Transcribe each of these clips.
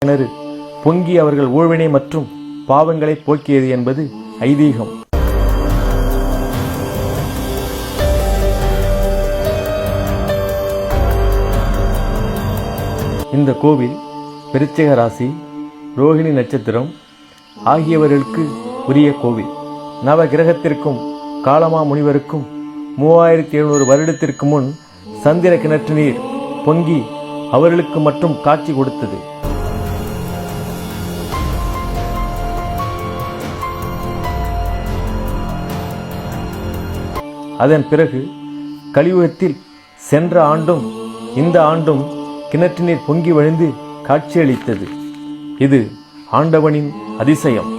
கிணறு பொங்கி அவர்கள் ஊழ்வினை மற்றும் பாவங்களை போக்கியது என்பது ஐதீகம். இந்த கோவில் விருச்சிக ராசி, ரோகிணி நட்சத்திரம் ஆகியவர்களுக்கு உரிய கோவில். நவ கிரகத்திற்கும் காலமா முனிவருக்கும் 3700 வருடத்திற்கு முன் சந்திர கிணற்று நீர் பொங்கி அவர்களுக்கு மட்டும் காட்சி கொடுத்தது. அதன் பிறகு கலியுகத்தில் சென்ற ஆண்டும் இந்த ஆண்டும் கிணற்று நீர் பொங்கி வழிந்து காட்சியளித்தது. இது ஆண்டவனின் அதிசயம்.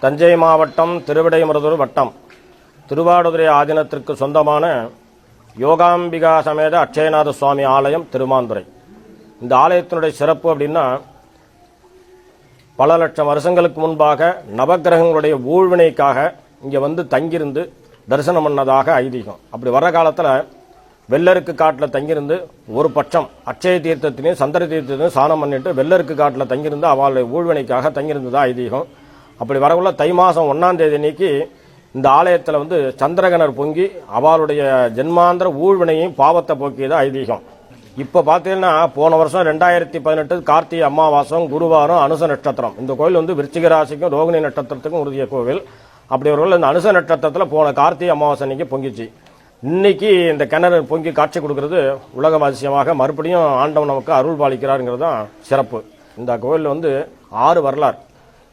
தஞ்சை மாவட்டம் திருவிடைமருதூர் வட்டம் திருவாடுதுறை ஆதீனத்திற்கு சொந்தமான யோகாம்பிகா சமேத அட்சயநாத சுவாமி ஆலயம் திருமாந்துறை. இந்த ஆலயத்தினுடைய சிறப்பு அப்படின்னா, பல லட்சம் வருஷங்களுக்கு முன்பாக நவக்கிரகங்களுடைய ஊழ்வினைக்காக இங்கே வந்து தங்கியிருந்து தரிசனம் பண்ணதாக ஐதீகம். அப்படி வர்ற காலத்தில் வெள்ளருக்கு காட்டில் தங்கியிருந்து ஒரு பட்சம் அட்சய தீர்த்தத்திலையும் சந்திர தீர்த்தத்திலையும் சாணம் பண்ணிட்டு வெள்ளருக்கு காட்டில் தங்கியிருந்து அவளுடைய ஊழ்வினைக்காக தங்கியிருந்ததா ஐதீகம். அப்படி வரக்குள்ள தை மாதம் 1ஆம் தேதி அன்னைக்கு இந்த ஆலயத்தில் வந்து சந்திரகணர் பொங்கி அவளுடைய ஜென்மாந்திர ஊழ்வினையும் பாவத்தை போக்கியது ஐதீகம். இப்போ பார்த்தீங்கன்னா போன வருஷம் 2018 கார்த்திகை அமாவாசம் குருவாரம் அனுச நட்சத்திரம். இந்த கோயில் வந்து விருச்சிக ராசிக்கும் ரோகிணி நட்சத்திரத்துக்கும் உறுதிய கோவில். அப்படி ஒரு இந்த அனுச நட்சத்திரத்தில் போன கார்த்திகை அமாவாசை அன்னைக்கு பொங்கிச்சு. இன்னைக்கு இந்த கிணறு பொங்கி காட்சி கொடுக்கறது உலக அதிசயமாக மறுபடியும் ஆண்டவன் நமக்கு அருள் பாலிக்கிறாருங்கிறது தான் சிறப்பு. இந்த கோயிலில் வந்து 6 வரலாறு.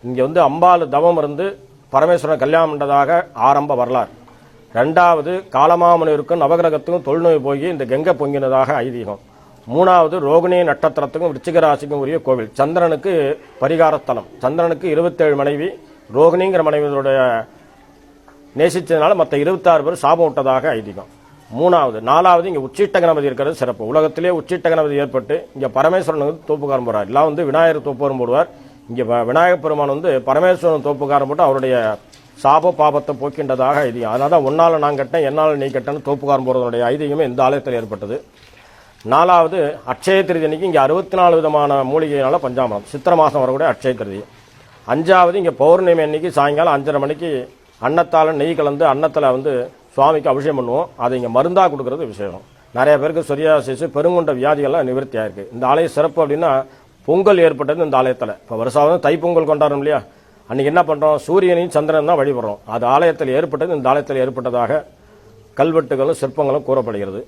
இங்கே வந்து அம்பாள் தவம் இருந்து பரமேஸ்வரன் கல்யாணம் பண்ணதாக ஆரம்ப வரலாறு. 2வது காலமாமுனிவருக்கும் நவகிரகத்துக்கும் தொழுநோய் போய் இந்த கங்கை பொங்கினதாக ஐதீகம். 3வது ரோகிணி நட்சத்திரத்துக்கும் விருச்சிக ராசிக்கும் உரிய கோவில். சந்திரனுக்கு பரிகாரத்தலம். சந்திரனுக்கு 27 மனைவி, ரோகிணிங்கிற மனைவியோடைய நேசித்ததுனால மற்ற 26 பேர் சாபம் விட்டதாக ஐதீகம். 4வது இங்கே உச்சிட்ட கணபதி இருக்கிறது சிறப்பு. உலகத்திலே உச்சிட்ட கணபதி ஏற்பட்டு இங்கே பரமேஸ்வரனுக்கு தோப்புக்காரம் போடுறார். எல்லாம் வந்து விநாயகர் தோப்புக்காரம் போடுவார். இங்கே விநாயகப் பெருமான் வந்து பரமேஸ்வரன் தோப்புக்காரம் போட்டு அவருடைய சாப பாபத்தை போக்கின்றதாக ஐதீகம். அதனால தான் ஒன்னால நான் கட்டேன் என்னால் நீ கட்டேன்னு தோப்புக்காரம் போடுறதுடைய ஐதீகமே இந்த ஆலயத்தில் ஏற்பட்டது. 4வது அட்சய திருதி அன்னைக்கு இங்கே 64 விதமான மூலிகையினால பஞ்சாமரம் சித்திர மாதம் வரக்கூடிய அட்சய திருதி. 5வது இங்கே பௌர்ணமி அன்னைக்கு சாயங்காலம் 5:30 மணிக்கு அன்னத்தால் நெய் கலந்து அன்னத்தில் வந்து சுவாமிக்கு அபிஷேகம் பண்ணுவோம். அதை இங்கே மருந்தாக கொடுக்கறது விசேஷம். நிறைய பேருக்கு சொரியாசிஸ் பெருங்குண்ட வியாதிகள்லாம் நிவர்த்தி ஆயிருக்கு. இந்த ஆலய சிறப்பு அப்படின்னா, பொங்கல் ஏற்பட்டது இந்த ஆலயத்தில். இப்போ வருஷம் தைப்பொங்கல் கொண்டாடுறோம் இல்லையா, அன்றைக்கி என்ன பண்ணுறோம், சூரியனையும் சந்திரன் தான் வழிபடுறோம். அது ஆலயத்தில் ஏற்பட்டது இந்த ஆலயத்தில் ஏற்பட்டதாக கல்வெட்டுகளும் சிற்பங்களும் கூறப்படுகிறது.